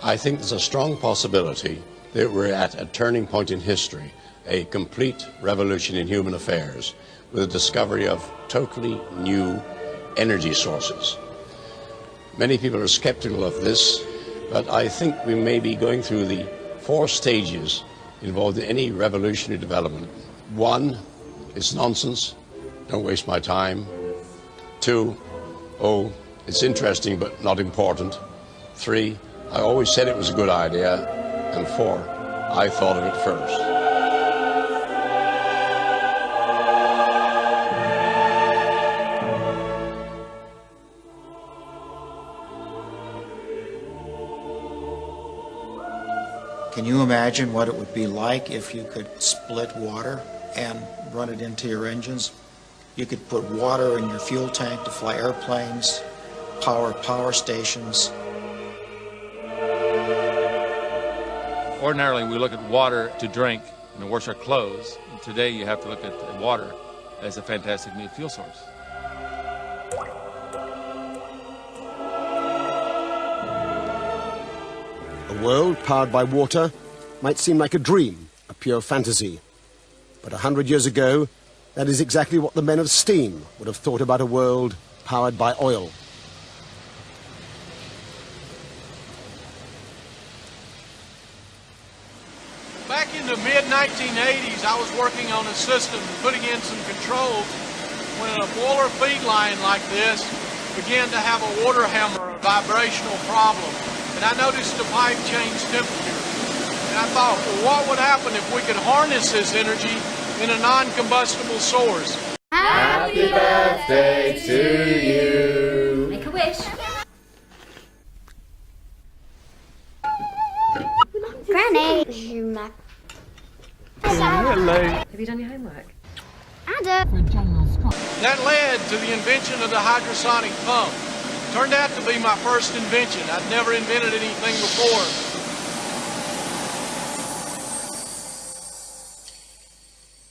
I think there's a strong possibility that we're at a turning point in history, a complete revolution in human affairs, with the discovery of totally new energy sources. Many people are skeptical of this, but I think we may be going through the 4 stages involved in any revolutionary development. 1, it's nonsense, don't waste my time. 2, oh, it's interesting but not important. 3, I always said it was a good idea. And 4, I thought of it first. Can you imagine what it would be like if you could split water and run it into your engines? You could put water in your fuel tank to fly airplanes, power stations. Ordinarily, we look at water to drink and to wash our clothes. And today, you have to look at water as a fantastic new fuel source. A world powered by water might seem like a dream, a pure fantasy. But 100 years ago, that is exactly what the men of steam would have thought about a world powered by oil. Back in the mid-1980s, I was working on a system and putting in some controls when a boiler feed line like this began to have a water hammer, a vibrational problem. And I noticed the pipe change temperature. And I thought, well, what would happen if we could harness this energy in a non-combustible source? Happy birthday to you. Make a wish. Granny. Hello. Have you done your homework? Adam. That led to the invention of the hydrosonic pump. Turned out to be my first invention. I'd never invented anything before.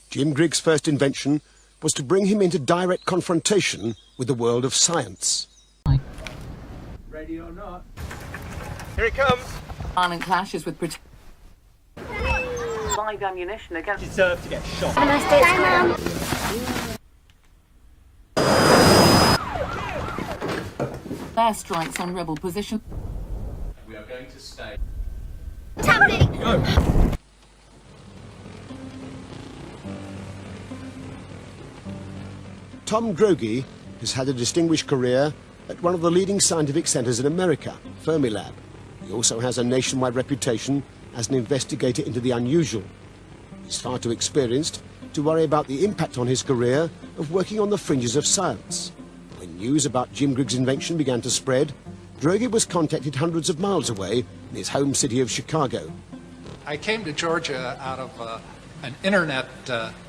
Jim Griggs' first invention was to bring him into direct confrontation with the world of science. Ready or not. Here it comes. Violent clashes with live ammunition against. You deserve to get shot. Have a nice day, Mum. Airstrikes on rebel position. We are going to stay. Tablet. Go. Tom Droege has had a distinguished career at one of the leading scientific centres in America, Fermilab. He also has a nationwide reputation as an investigator into the unusual. He's far too experienced to worry about the impact on his career of working on the fringes of science. When news about Jim Griggs' invention began to spread, Droege was contacted hundreds of miles away in his home city of Chicago. I came to Georgia out of an internet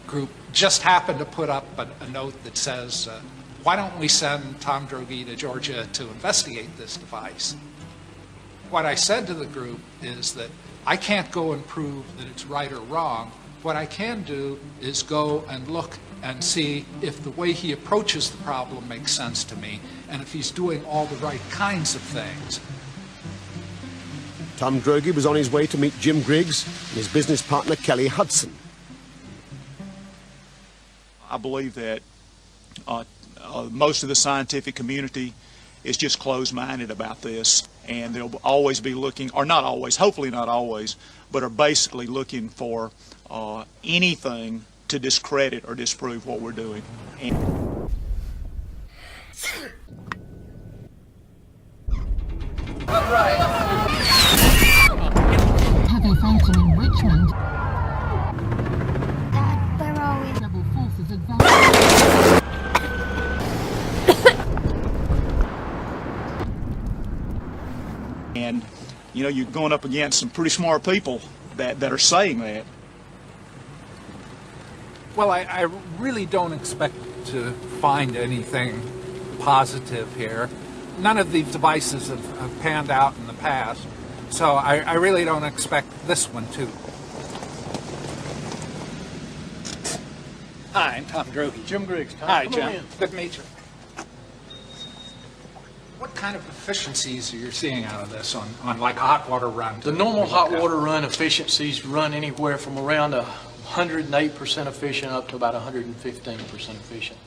group, just happened to put up a note that says, why don't we send Tom Droege to Georgia to investigate this device? What I said to the group is that I can't go and prove that it's right or wrong. What I can do is go and look and see if the way he approaches the problem makes sense to me, and if he's doing all the right kinds of things. Tom Droege was on his way to meet Jim Griggs and his business partner Kelly Hudson. I believe that most of the scientific community is just closed-minded about this, and they'll always be looking, or not always, hopefully not always, but are basically looking for anything to discredit or disprove what we're doing. Have a fighting in Richmond. Dad, where are we? Rebel forces advance. And, you know, you're going up against some pretty smart people that are saying that. Well, I really don't expect to find anything positive here. None of these devices have panned out in the past, so I really don't expect this one to. Hi, I'm Tom Droege. Jim Griggs. Hi, Jim. Good to meet you. What kind of efficiencies are you seeing out of this on like a hot water run? The normal hot water run efficiencies run anywhere from around 108% efficient up to about 115% efficient.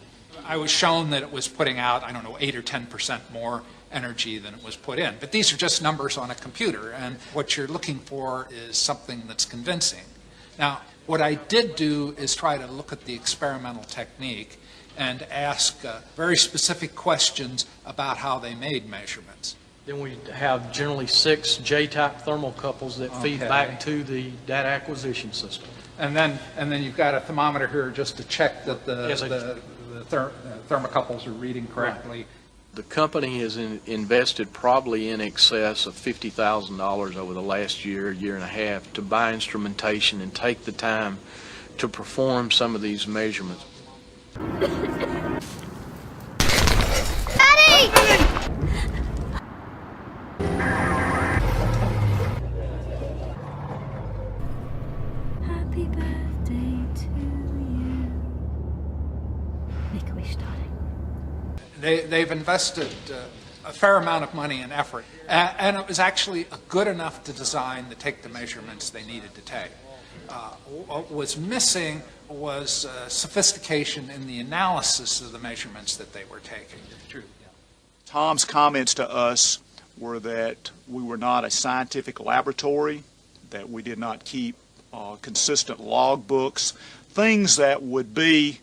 I was shown that it was putting out, I don't know, 8 or 10% more energy than it was put in. But these are just numbers on a computer, and what you're looking for is something that's convincing. Now, what I did do is try to look at the experimental technique and ask very specific questions about how they made measurements. Then we have generally 6 J-type thermocouples that feed back to the data acquisition system. And then you've got a thermometer here just to check that the thermocouples are reading correctly. Right. The company has invested probably in excess of $50,000 over the last year and a half to buy instrumentation and take the time to perform some of these measurements. Daddy! Happy birthday to you. Make a wish, darling. They've invested a fair amount of money and effort, and it was actually good enough to design to take the measurements they needed to take. What was missing was sophistication in the analysis of the measurements that they were taking. True. Yeah. Tom's comments to us were that we were not a scientific laboratory, that we did not keep consistent log books, things that would be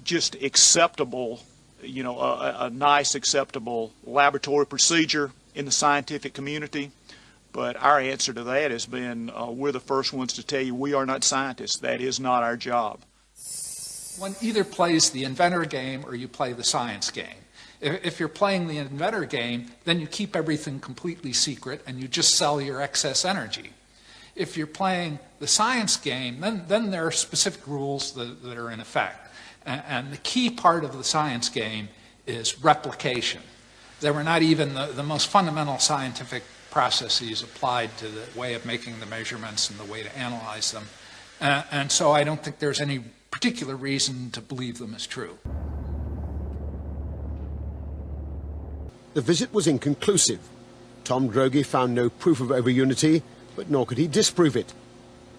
just acceptable, a nice acceptable laboratory procedure in the scientific community. But our answer to that has been, we're the first ones to tell you we are not scientists. That is not our job. One either plays the inventor game or you play the science game. If you're playing the inventor game, then you keep everything completely secret and you just sell your excess energy. If you're playing the science game, then there are specific rules that are in effect. And the key part of the science game is replication. There were not even the most fundamental scientific processes applied to the way of making the measurements and the way to analyze them. And so I don't think there's any particular reason to believe them as true. The visit was inconclusive. Tom Droege found no proof of overunity, but nor could he disprove it.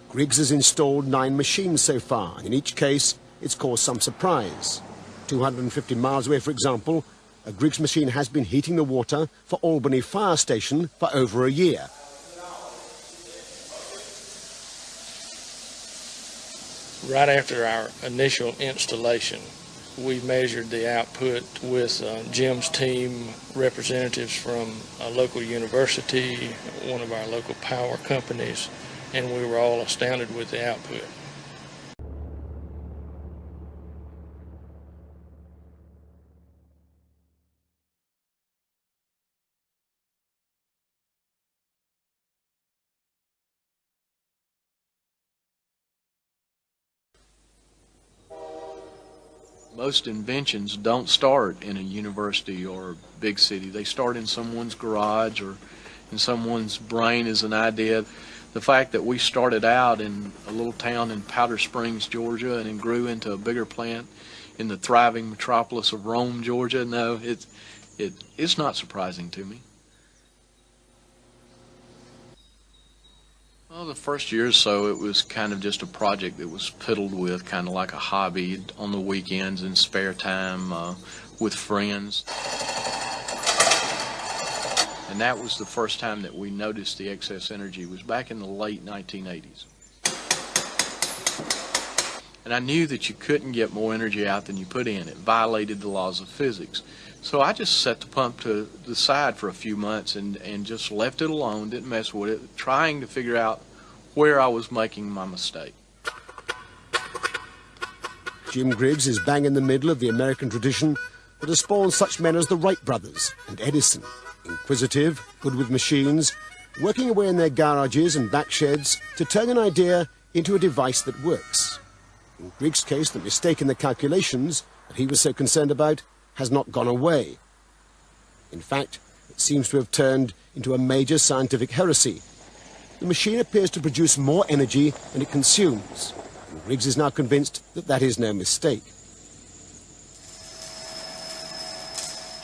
Griggs has installed 9 machines so far. In each case, it's caused some surprise. 250 miles away, for example, a Griggs machine has been heating the water for Albany Fire Station for over a year. Right after our initial installation, we measured the output with Jim's team, representatives from a local university, one of our local power companies, and we were all astounded with the output. Most inventions don't start in a university or a big city. They start in someone's garage or in someone's brain as an idea. The fact that we started out in a little town in Powder Springs, Georgia, and then grew into a bigger plant in the thriving metropolis of Rome, Georgia, no, it's not surprising to me. Well, the first year or so, it was kind of just a project that was fiddled with, kind of like a hobby on the weekends and spare time with friends. And that was the first time that we noticed the excess energy. It was back in the late 1980s. And I knew that you couldn't get more energy out than you put in. It violated the laws of physics. So I just set the pump to the side for a few months and just left it alone, didn't mess with it, trying to figure out where I was making my mistake. Jim Griggs is bang in the middle of the American tradition that has spawned such men as the Wright brothers and Edison. Inquisitive, good with machines, working away in their garages and back sheds to turn an idea into a device that works. In Griggs' case, the mistake in the calculations that he was so concerned about has not gone away. In fact, it seems to have turned into a major scientific heresy. The machine appears to produce more energy than it consumes, and Griggs is now convinced that that is no mistake.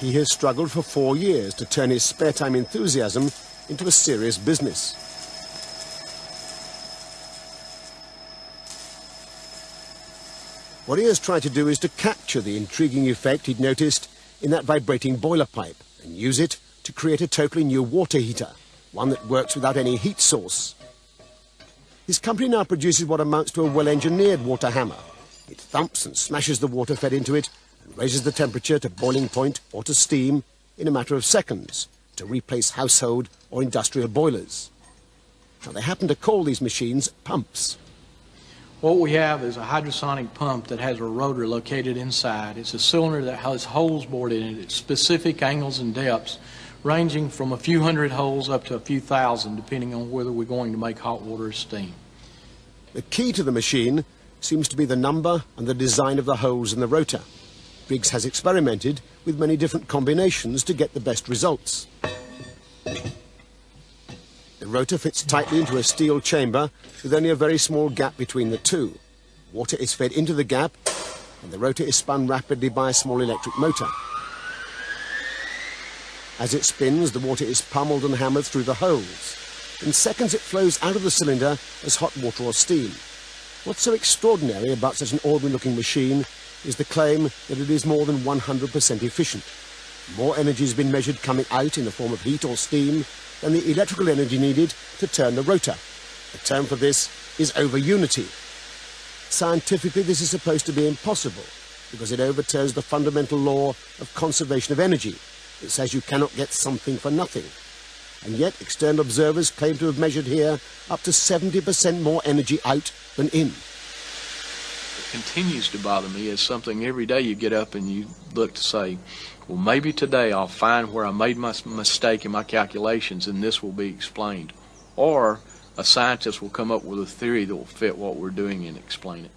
He has struggled for 4 years to turn his spare time enthusiasm into a serious business. What he has tried to do is to capture the intriguing effect he'd noticed in that vibrating boiler pipe and use it to create a totally new water heater, one that works without any heat source. His company now produces what amounts to a well-engineered water hammer. It thumps and smashes the water fed into it and raises the temperature to boiling point or to steam in a matter of seconds to replace household or industrial boilers. Now, they happen to call these machines pumps. What we have is a hydrosonic pump that has a rotor located inside. It's a cylinder that has holes bored in it at specific angles and depths, ranging from a few hundred holes up to a few thousand, depending on whether we're going to make hot water or steam. The key to the machine seems to be the number and the design of the holes in the rotor. Briggs has experimented with many different combinations to get the best results. The rotor fits tightly into a steel chamber with only a very small gap between the two. Water is fed into the gap and the rotor is spun rapidly by a small electric motor. As it spins, the water is pummeled and hammered through the holes. In seconds it flows out of the cylinder as hot water or steam. What's so extraordinary about such an ordinary-looking machine is the claim that it is more than 100% efficient. More energy has been measured coming out in the form of heat or steam than the electrical energy needed to turn the rotor. The term for this is over-unity. Scientifically, this is supposed to be impossible because it overturns the fundamental law of conservation of energy. It says you cannot get something for nothing. And yet, external observers claim to have measured here up to 70% more energy out than in. What continues to bother me is something every day you get up and you look to say, well, maybe today I'll find where I made my mistake in my calculations and this will be explained. Or a scientist will come up with a theory that will fit what we're doing and explain it.